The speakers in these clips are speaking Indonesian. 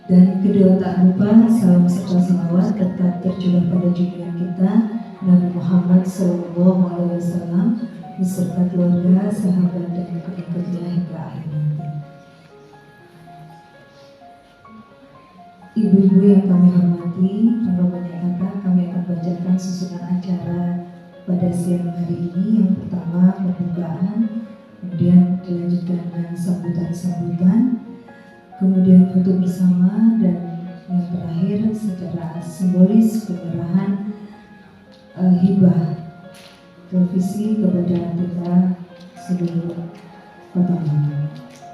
Dan kedua tak lupa salam serta salawat tetap tercurah pada junjungan kita Nabi Muhammad SAW beserta keluarga, sahabat dan pengikutnya hingga akhir nanti. Ibu-ibu yang kami hormati, tanpa banyak kata kami akan bacakan susunan acara pada siang hari ini. Yang pertama pembukaan, kemudian dilanjutkan dengan sambutan-sambutan, kemudian foto bersama, dan yang terakhir secara simbolis penyerahan hibah televisi kepada kita seluruh Kota Malang,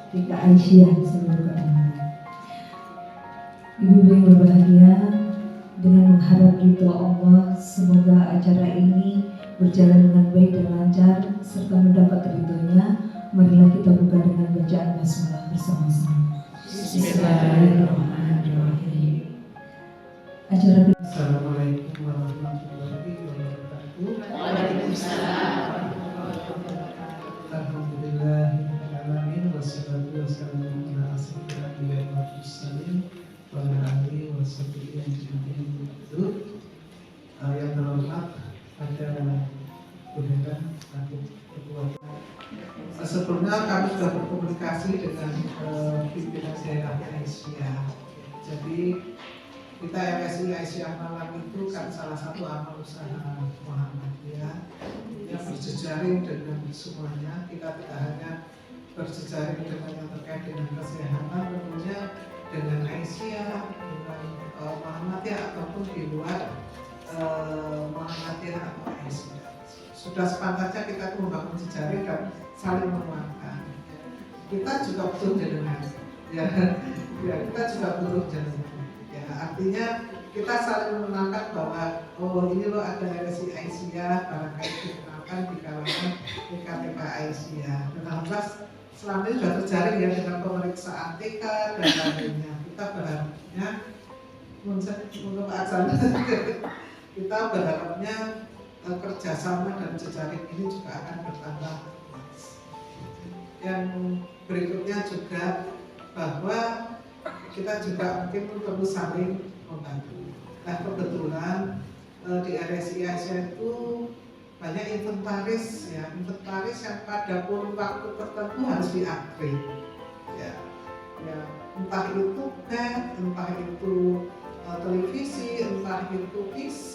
kita Aisyah seluruh Kota Malang. Ibu-ibu yang berbahagia, dengan mengharap ridho Allah, semoga acara ini berjalan dengan baik dan lancar serta mendapat ridhonya. Marilah kita buka dengan bacaan basmalah bersama-sama. Bismillahirrahmanirrahim. Acara Assalamualaikum warahmatullahi wabarakatuh. Waalaikumsalam. Alhamdulillahirrahmanirrahim. Wassalatu wassalamu ala asyrofil anbiya'i wal mursalin wa ala alihi wa sahbihi ajma'in. Yang terhormat pada Bunda Satu Ketua. Sebelumnya kami sudah berkomunikasi dengan pimpinan daerah Aisyah. Jadi kita MSI Aisyah Malang itu kan salah satu amal usaha Muhammadiyah yang berjejaring dengan semuanya. Kita tidak hanya berjejaring dengan yang terkait dengan kesehatan, tentunya dengan Aisyah, dengan Muhammadiyah ataupun di luar Muhammadiyah atau Aisyah. Sudah sepantasnya kita membangun jejaring dan saling menguatkan. Kita juga butuh jaringan, ya kita juga butuh jaringan. Ya, artinya kita saling mengenalkan bahwa ini loh ada MSI Aisyah, barangkali dikenalkan di kalangan PKPK Aisyah. Dan alhamdulillah selama ini sudah terjaring ya dengan pemeriksaan TK dan lainnya. Kita berharapnya untuk acara kita berharapnya kerjasama dan jejaring ini juga akan bertambah. Yang berikutnya juga bahwa kita juga mungkin perlu saling membantu. Nah kebetulan di RSI Asia itu banyak inventaris ya, inventaris yang pada kurun waktu tertentu harus di-upgrade. Ya, entah itu bed, entah itu televisi, entah itu PC,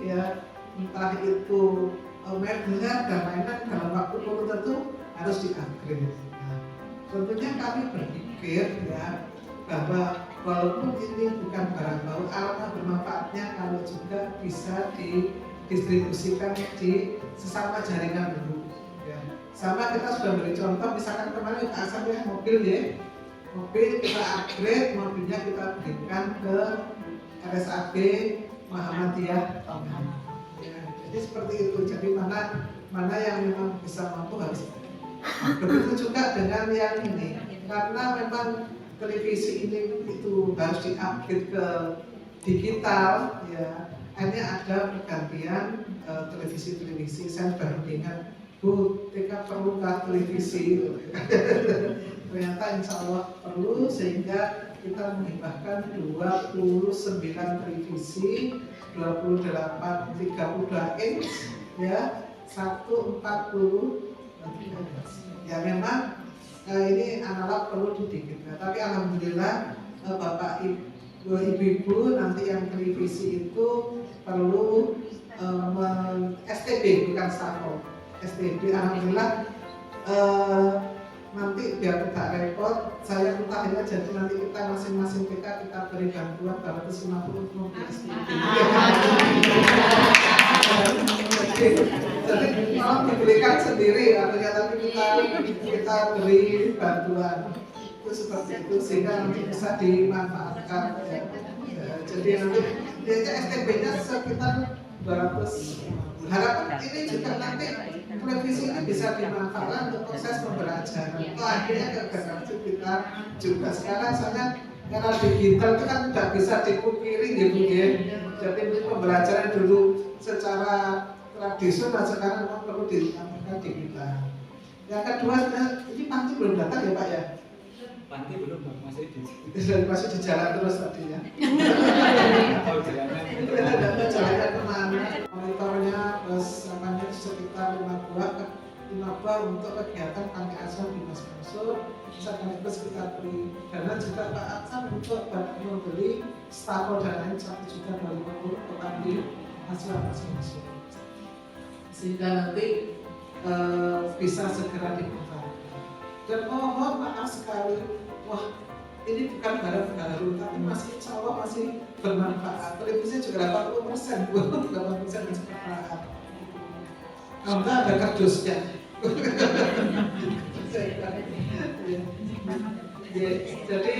ya, entah itu mebel dan lain-lain dalam waktu tertentu harus di-upgrade. Nah, tentunya kami berpikir ya bahwa walaupun ini bukan barang baru, alangkah bermanfaatnya kalau juga bisa didistribusikan di sesama jaringan dulu. Ya. Sama kita sudah beri contoh, misalkan kemarin asalnya mobil ya, mobil kita upgrade, mobilnya kita berikan ke RSAB Muhammadiyah Taman. Ya, jadi seperti itu. Jadi mana yang memang bisa mampu harus. Begitu juga dengan yang ini, karena memang televisi ini itu harus di-upgrade ke digital, ya. Akhirnya ada pergantian televisi. Saya baru ingat, Bu, TK perlukah televisi? Ternyata insya Allah perlu, sehingga kita menghibahkan 29 televisi, 28 32 inch, ya, 140. Ya memang ini analog perlu didigital, tapi alhamdulillah Bapak Ibu nanti yang televisi itu perlu STB bukan STAPO, STB. Alhamdulillah nanti biar tidak repot, saya mutahin aja, jadi nanti kita masing-masing kita beri bantuan 250 mobil STB. Jadi malah diberikan sendiri, artinya tapi kita beri bantuan itu seperti itu sehingga nanti bisa dimanfaatkan. Jadi nanti STB-nya sekitar 200. Harapan ini juga nanti televisi ini bisa dimanfaatkan untuk proses pembelajaran. Itu akhirnya ke generasi kita juga sekarang soalnya era digital itu kan tidak bisa dipungkiri gitu ya. Jadi pembelajaran dulu secara tradisional sekarang memang perlu dilakukan digital. Yang kedua, ini pasti belum datang ya Pak ya? Panti belum Bang, masih di jalan terus tadinya. oh, jalanan. Itu kita tidak tahu jalannya kemana. Monitornya plus namanya sekitar 5 buah untuk kegiatan panti asuhan di Mas Mansur. Sekaligus kita beri dana juga Pak Aksan untuk membeli stafel dan lain 1.250.000 untuk di asuhan Mas Mansur. Sehingga nanti bisa segera dibuka. Dan mohon maaf sekali, wah ini bukan barang baru, tapi masih insya Allah masih bermanfaat. Televisi juga 80%, 80% masih bermanfaat. Kalau enggak ada kardusnya. Jadi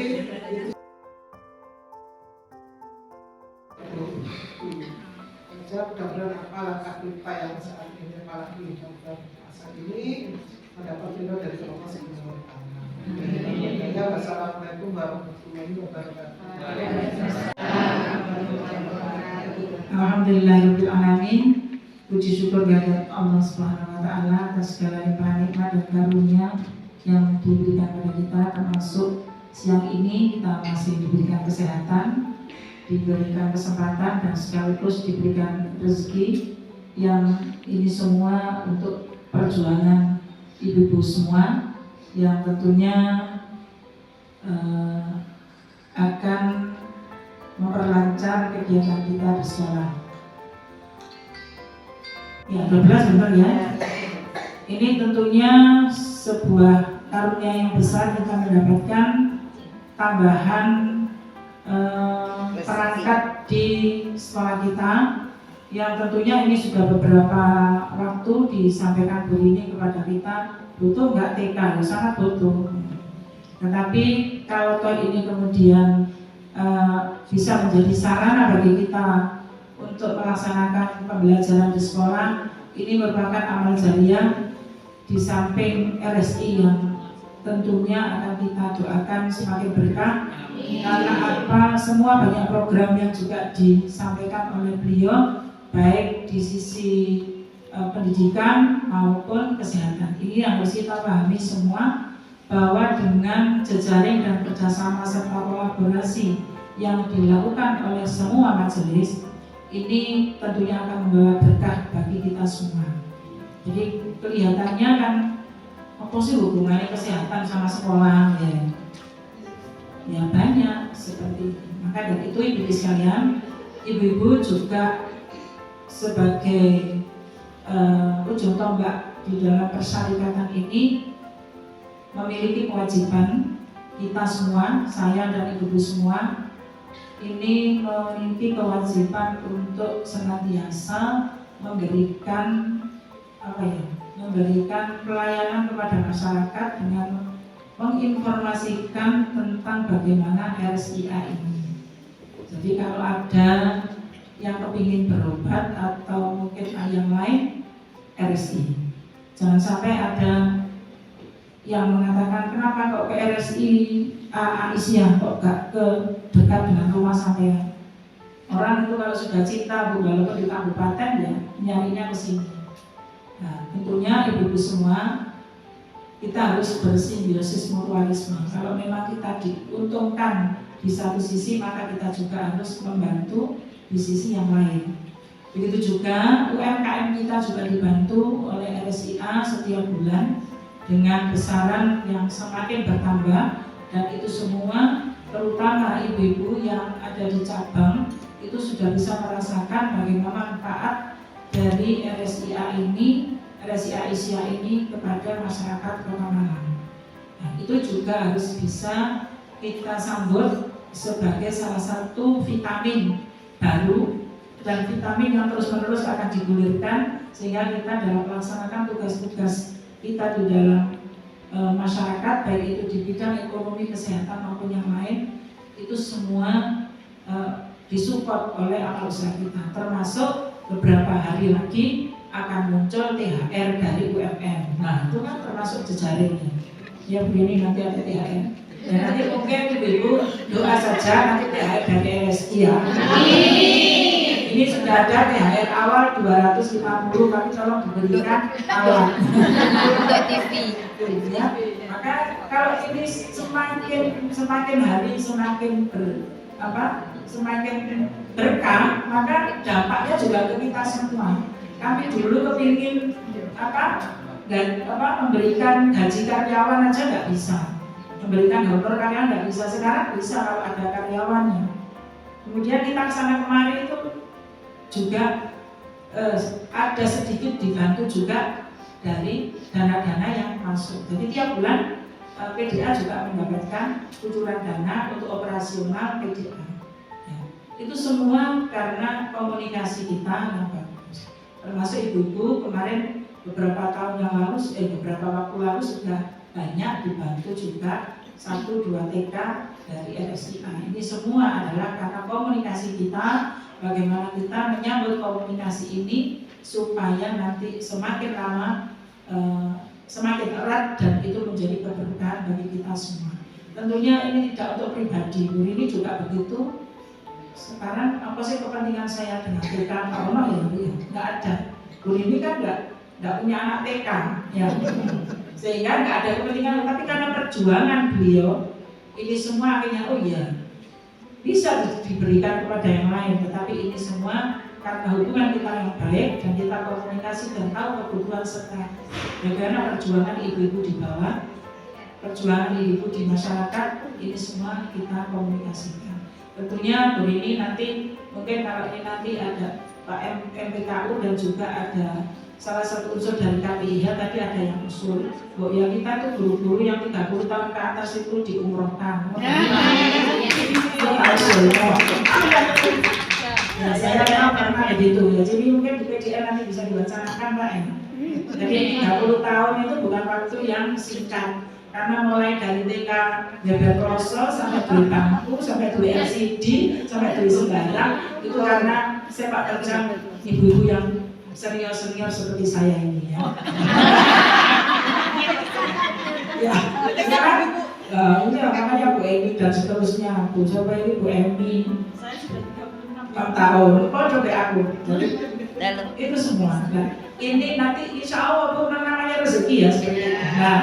itu mudah-mudahan apa langkah kita yang saat ini apalagi dalam masa ini mendapat ridho dari Allah Subhanahu wa Ta'ala. Wassalamualaikum warahmatullahi wabarakatuh. Alhamdulillahirabbil alamin. Puji syukur kehadirat Allah Subhanahu wa Ta'ala atas segala limpahan nikmat dan karunia yang diberikan kepada kita, termasuk siang ini kita masih diberikan kesehatan, diberikan kesempatan dan sekaligus diberikan rezeki yang ini semua untuk perjuangan ibu-ibu semua yang tentunya akan memperlancar kegiatan kita di sekolah. Ya, 12 benar ya. Ini tentunya sebuah karunia yang besar kita mendapatkan tambahan perangkat di sekolah kita yang tentunya ini sudah beberapa waktu disampaikan Bu Rini kepada kita, butuh nggak TK? Ya, sangat butuh. Tetapi kalau toh ini kemudian bisa menjadi sarana bagi kita untuk melaksanakan pembelajaran di sekolah, ini merupakan amal jariah di samping RSI yang tentunya akan kita doakan semakin berkah. Karena apa? Semua banyak program yang juga disampaikan oleh beliau, baik di sisi pendidikan maupun kesehatan. Ini yang harus kita pahami semua, bahwa dengan jejaring dan kerjasama serta kolaborasi yang dilakukan oleh semua majelis, ini tentunya akan membawa berkah bagi kita semua. Jadi kelihatannya kan apa sih hubungannya kesehatan sama sekolah ya? Ya banyak seperti itu. Maka dari itu ibu-ibu sekalian, ibu-ibu juga sebagai ujung tombak di dalam persyarikatan ini memiliki kewajiban, kita semua, saya dan ibu-ibu semua ini memiliki kewajiban untuk senantiasa memberikan memberikan pelayanan kepada masyarakat dengan menginformasikan tentang bagaimana RSIA ini. Jadi kalau ada yang kepingin berobat atau mungkin yang lain, RSI. Jangan sampai ada yang mengatakan kenapa kok ke RSI Aisyah kok gak ke dekat dengan rumah sampean. Orang itu kalau sudah cinta Bu, walaupun di kabupaten ya nyarinya ke sini. Nah, tentunya ibu-ibu semua kita harus bersimbiosis mutualisme. Kalau memang kita diuntungkan di satu sisi, maka kita juga harus membantu di sisi yang lain. Begitu juga UMKM kita juga dibantu oleh RSIA setiap bulan dengan besaran yang semakin bertambah, dan itu semua terutama ibu-ibu yang ada di cabang itu sudah bisa merasakan bagaimana manfaat dari RSIA ini, RSIA Asia ini kepada masyarakat Kota Malang. Nah, itu juga harus bisa kita sambut sebagai salah satu vitamin baru dan vitamin yang terus-menerus akan digulirkan sehingga kita dalam melaksanakan tugas-tugas kita di dalam masyarakat, baik itu di bidang ekonomi, kesehatan maupun yang lain, itu semua disupport oleh amal usaha kita. Termasuk beberapa hari lagi akan muncul THR dari UMM. Nah, itu kan termasuk jejaringnya. Ya begini nanti ada THR. Dan nanti mungkin ibu-ibu doa saja nanti THR dari RSI ya. Ini sudah ada THR awal 250, tapi tolong diberikan awal. Ya, maka kalau ini semakin hari semakin semakin berkah, maka dampaknya juga ke kita semua. Kami dulu kepingin memberikan gaji karyawan aja nggak bisa, memberikan honor karyawan nggak bisa. Sekarang bisa kalau ada karyawannya. Kemudian kita kesana kemari itu juga ada sedikit dibantu juga dari dana-dana yang masuk. Jadi tiap bulan PDA juga mendapatkan kucuran dana untuk operasional PDA. Ya, itu semua karena komunikasi kita yang bagus. Termasuk ibu-ibu kemarin beberapa waktu lalu sudah banyak dibantu juga 1-2 TK dari RSIA. Ini semua adalah karena komunikasi kita, bagaimana kita menyambut komunikasi ini supaya nanti semakin lama semakin erat dan itu menjadi keberkahan bagi kita semua. Tentunya ini tidak untuk pribadi, Bu Rini juga begitu. Sekarang apa sih kepentingan saya dengan TK? Kalau ya, nggak ada. Bu Rini kan nggak punya anak TK, ya. Sehingga nggak ada kepentingan, tapi karena perjuangan beliau ini semua akhirnya bisa diberikan kepada yang lain, tetapi ini semua karena hubungan kita yang baik dan kita komunikasi dan tahu kebutuhan serta bagaimana perjuangan ibu-ibu di bawah, perjuangan ibu di masyarakat, ini semua kita komunikasikan. Tentunya begini nanti mungkin kalau ini nanti ada Pak MPKU dan juga ada salah satu unsur dari KPIH tadi ada yang usul bahwa ya kita tuh guru-guru yang 30 tahun ke atas itu diumrohkan. Ya, saya tahu karena gitu ya. Jadi mungkin di PDN nanti bisa diwacanakan Pak ya. Jadi 30 tahun itu bukan waktu yang singkat. Karena mulai dari TK bebek rosol sampai dua bangku, sampai dua LCD, sampai dua sembarang itu karena sepak terjang ibu-ibu yang senior seperti saya ini ya. Ya, sekarang ini namanya Bu Emi dan seterusnya. Bu coba ini Bu Emi. Saya sudah 36 tahun. Oh coba aku. Jadi itu semua. Nah, ini nanti insya Allah Bu namanya rezeki ya seperti itu. Nah,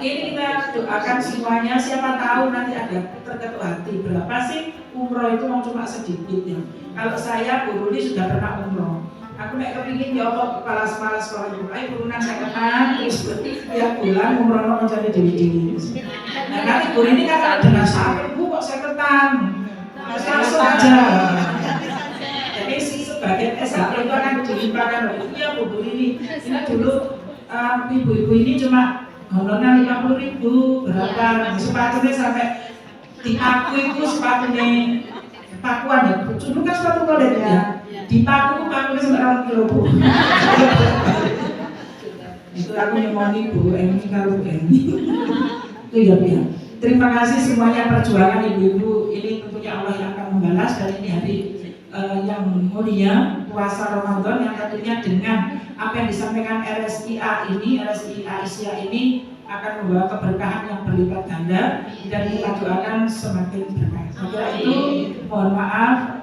ini kita doakan semuanya. Siapa tahu nanti ada terketuk hati. Berapa sih umroh itu cuma sedikit ya. Kalau saya Bu Ruli sudah pernah umroh. Aku nek kepingin ya apa palas-palas sekolah ibu, ayo turunan saya kenal, terus tiap bulan umroh mencari dewi-dewi. Nah nanti Bu ini kan dengan sahabat, Bu kok saya ketan, langsung aja. Jadi sebagian SHP itu akan dilimpahkan, iya Bu ini dulu ibu-ibu ini cuma honornya 50.000, berapa sepatunya sampai dipaku itu sepatunya pakuan ya, dulu kan sepatu kolet ya. Di paku sampai 1 kilo Bu. Itu aku nyemoni Bu Emi kalau Bu Emi. Itu ya Bu ya. Terima kasih semuanya perjuangan ibu-ibu ini tentunya Allah yang akan membalas dan ini hari yang mulia puasa Ramadan yang tentunya dengan apa yang disampaikan RSIA ini akan membawa keberkahan yang berlipat ganda dan kita doakan semakin berkah. Setelah itu mohon maaf.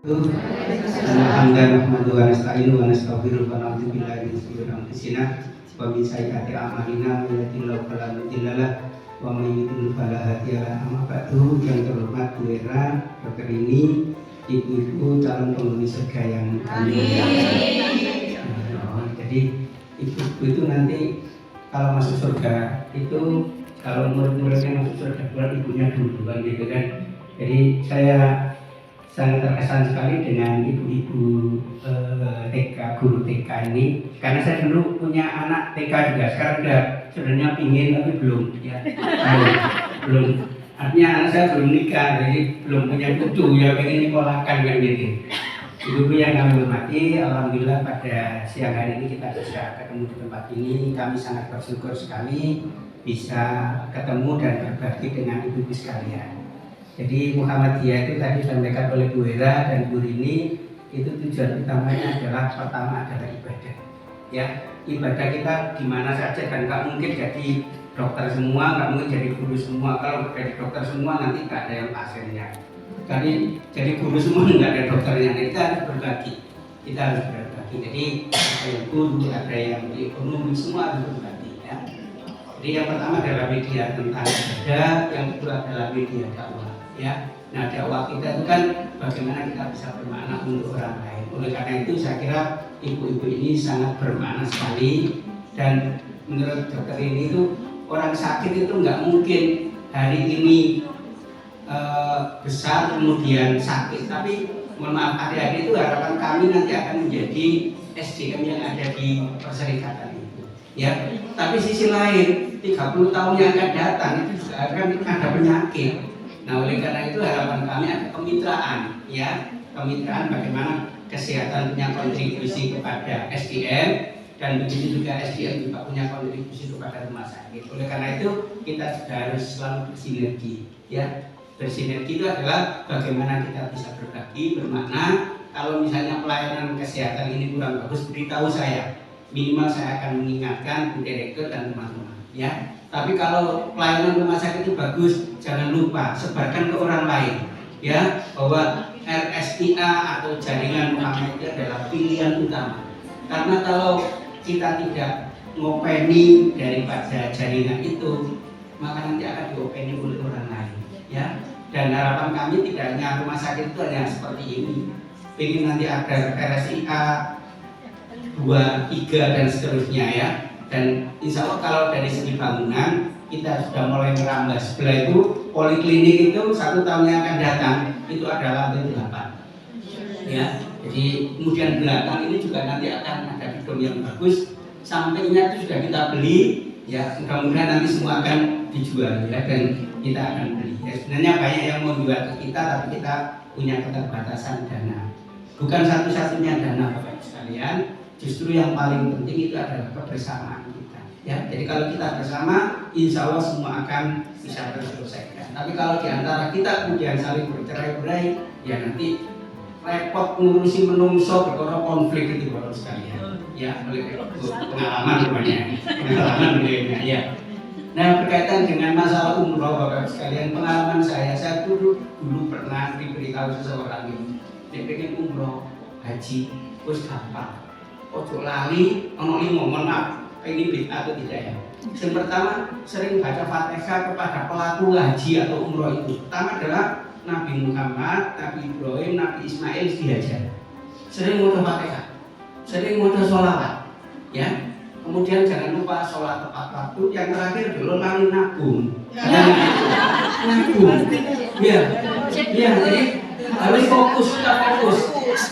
Alhamdulillah wa nasta'inu wa nastaghfiruh wa na'udzu billahi min shururi anfusina wa min sayyiati a'malina may yahdihillahu fala mudilla lahu wa may yudlil fala hadiya lahu. Amma ba'du, yang terhormat Bu Era, Dr. Rini, ibu-ibu calon penghuni surga yang kami muliakan. Jadi ibu-ibu itu nanti kalau masuk surga itu kalau murid-muridnya masuk surga bukan ibunya duluan gitu kan. Jadi saya sangat terkesan sekali dengan ibu-ibu TK, guru TK ini karena saya dulu punya anak TK juga, sekarang udah sebenarnya pingin tapi belum ya belum artinya anak saya belum nikah jadi belum punya cucu ya pengen dikolahkan kan gitu. Ibu-ibu yang kami hormati, alhamdulillah pada siang hari ini kita bisa ketemu di tempat ini. Kami sangat bersyukur sekali bisa ketemu dan berbagi dengan ibu-ibu sekalian. Jadi Muhammadiyah itu tadi disampaikan oleh Bu Hera dan Bu Rini, itu tujuan utamanya adalah pertama adalah ibadah. Ya, ibadah kita di mana saja dan nggak mungkin jadi dokter semua, nggak mungkin jadi guru semua. Kalau jadi dokter semua nanti nggak ada yang pasiennya. Jadi guru semua nggak ada dokternya, kita harus berbagi. Jadi ada yang guru, ada yang ekonomi, semua harus berbagi. Ya. Jadi yang pertama adalah media tentang ibadah, yang kedua adalah media dakwah. Ya. Nah dakwah kita itu kan bagaimana kita bisa bermakna untuk orang lain. Oleh karena itu saya kira ibu-ibu ini sangat bermakna sekali, dan menurut dokter ini itu orang sakit itu nggak mungkin hari ini besar kemudian sakit, tapi mohon maaf adik-adik, itu harapan kami nanti akan menjadi SDM yang ada di perserikatan itu ya. Tapi sisi lain 30 tahun yang akan datang itu juga akan ada penyakit. Nah oleh karena itu harapan kami ada kemitraan ya, kemitraan bagaimana kesehatan punya kontribusi kepada SDM, dan begitu juga SDM juga punya kontribusi kepada rumah sakit. Oleh karena itu kita juga harus selalu bersinergi ya. Bersinergi itu adalah bagaimana kita bisa berbagi, bermakna. Kalau misalnya pelayanan kesehatan ini kurang bagus, beritahu saya, minimal saya akan mengingatkan Bu Direktur dan teman-teman ya. Tapi kalau pelayanan rumah sakit itu bagus, jangan lupa sebarkan ke orang lain ya, bahwa RSIA atau jaringan Muhammad itu adalah pilihan utama. Karena kalau kita tidak ngopeni daripada jaringan itu, maka nanti akan diopeni oleh orang lain ya. Dan harapan kami tidak hanya rumah sakit itu hanya seperti ini, ingin nanti ada RSIA 2, 3 dan seterusnya ya. Dan insya Allah kalau dari segi bangunan kita sudah mulai merambah. Sebelah itu poliklinik itu 1 tahun yang akan datang itu adalah lantai 8 ya. Jadi kemudian belakang ini juga nanti akan ada gedung yang bagus, sampingnya itu sudah kita beli ya, mudah-mudahan nanti semua akan dijual ya, dan kita akan beli ya. Sebenarnya banyak yang mau jual ke kita, tapi kita punya keterbatasan dana. Bukan satu-satunya dana Bapak sekalian, justru yang paling penting itu adalah kebersamaan kita ya. Jadi kalau kita bersama, insya Allah semua akan bisa terselesaikan. Tapi kalau diantara kita kemudian saling bercerai-berai, ya nanti repot ngurusi menungso, berkoro konflik itu Bapak sekalian ya. Oleh pengalaman beliaunya ya. Nah berkaitan dengan masalah umroh Bapak sekalian, pengalaman saya dulu pernah diberitahu seseorang ini, dia pengen umroh haji, terus gampang, ojo lali, ono limo, mohon maaf, ini bid'ah atau tidak ya. Yang pertama, sering baca Fatihah kepada pelaku haji atau umroh itu. Pertama adalah Nabi Muhammad, Nabi Ibrahim, Nabi Ismail dihajar. Sering baca Fatihah, sering baca sholawat ya. Kemudian jangan lupa sholat tepat waktu. Yang terakhir belum lali nabung. Nabung. Ya, jadi harus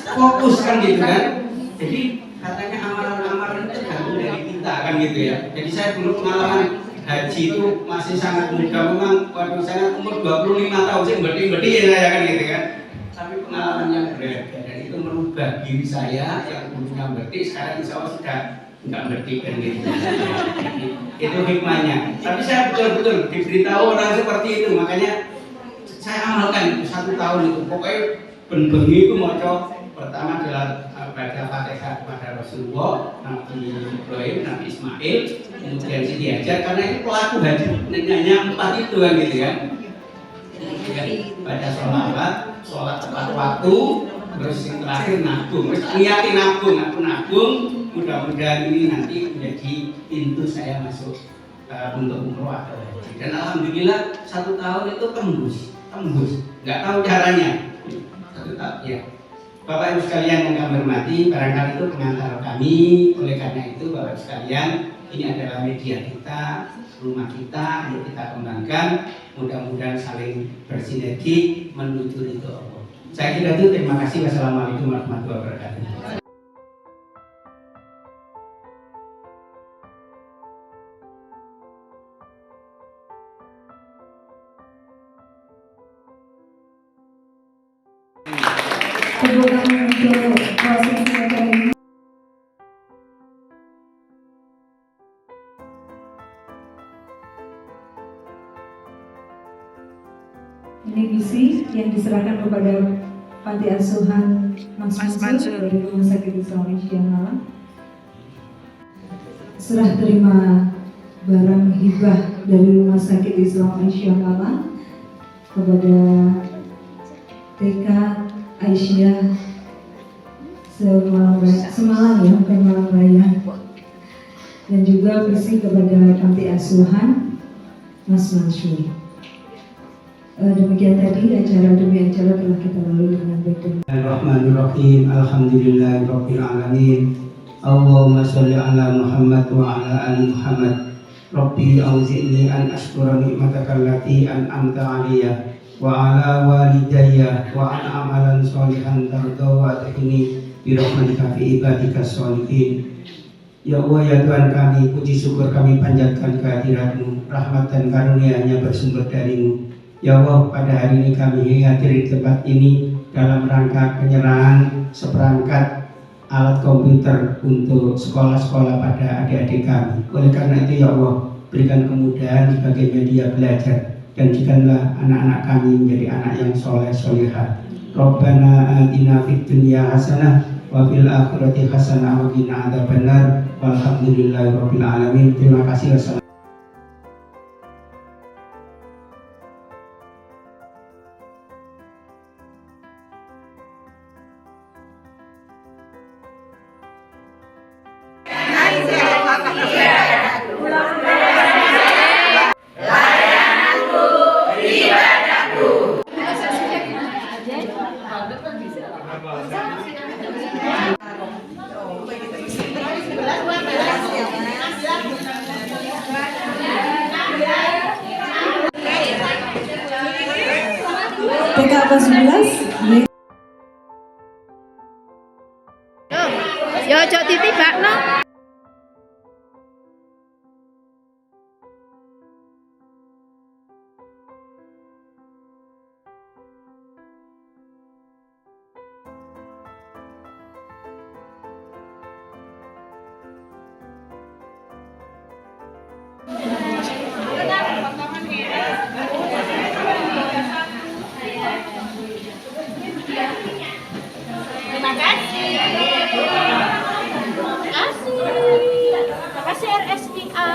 fokus kan gitu kan. Jadi katanya amalan-amalan itu tergantung dari kita kan gitu ya. Jadi saya dulu pengalaman haji itu masih sangat muda, memang waktu saya umur 25 tahun sih bedi ya saya kan gitu kan. Tapi pengalaman yang berbeda dan itu merubah diri saya yang dulunya bedi, sekarang insya Allah sudah nggak ngerti kan gitu. Itu hikmahnya. Tapi saya betul-betul diberitahu orang seperti itu, makanya saya amalkan itu 1 tahun itu. Pokoknya bengi itu mau pertama adalah baca Fatihah kepada Rasulullah, Nabi Ibrahim, Nabi Ismail, kemudian Siti Hajar, karena itu pelaku haji hanya 4 itu kan gitu kan. Kemudian baca sholat tepat waktu, terus yang terakhir nabung. Niatin nabung. Mudah-mudahan ini nanti menjadi pintu saya masuk untuk umroh atau haji. Dan alhamdulillah 1 tahun itu tembus. Nggak tahu caranya. 1 tahun ya. Bapak Ibu sekalian yang kami hormati, barangkali itu pengantar kami. Oleh karena itu Bapak Ibu sekalian, ini adalah media kita, rumah kita, yuk kita kembangkan. Mudah-mudahan saling bersinergi menuju ridho Allah. Saya kira itu, terima kasih. Wassalamualaikum warahmatullahi wabarakatuh. Tepuk tangan untuk prosesi acara ini. Ini misi yang diserahkan kepada Panti Asuhan Mas Mansur dari Rumah Sakit Islam Indonesia Malang. Serah terima barang hibah dari Rumah Sakit Islam Indonesia Malang kepada TK Aisyah semalam ya, bukan malam raya. Dan juga bersih kepada panti asuhan Mas Mansur. Demikian tadi acara demi acara telah kita lalui dengan baik. Bismillahirrahmanirrahim. Alhamdulillahirabbil alamin. Allahumma sholli ala Muhammad wa ala ali Muhammad. Rabbi auzi'ni an ashkura ni'mataka allati an'amta 'alayya wa ala walidayya wa an amalan sholihan tardahu wa adkhilni bi rahmatika fi ibadika sholihin. Ya Allah, ya Tuhan kami, puji syukur kami panjatkan kehadirat-Mu. Rahmat dan karunia-Nya bersumber dari-Mu. Ya Allah, pada hari ini kami hadir di tempat ini dalam rangka penyerahan seperangkat alat komputer untuk sekolah-sekolah pada adik-adik kami. Oleh karena itu ya Allah, berikan kemudahan sebagai media belajar dan jadikanlah anak-anak kami menjadi anak yang soleh solehah. Rabbana atina fid dunya hasanah wa fil akhirati hasanah wa qina adzabannar. Walhamdulillahirabbil alamin. Terima kasih. TK 11. Yo ojo ditibakno. Terima kasih. Terima kasih RSPA.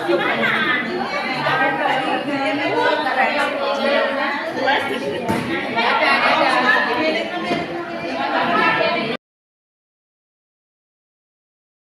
Gimana?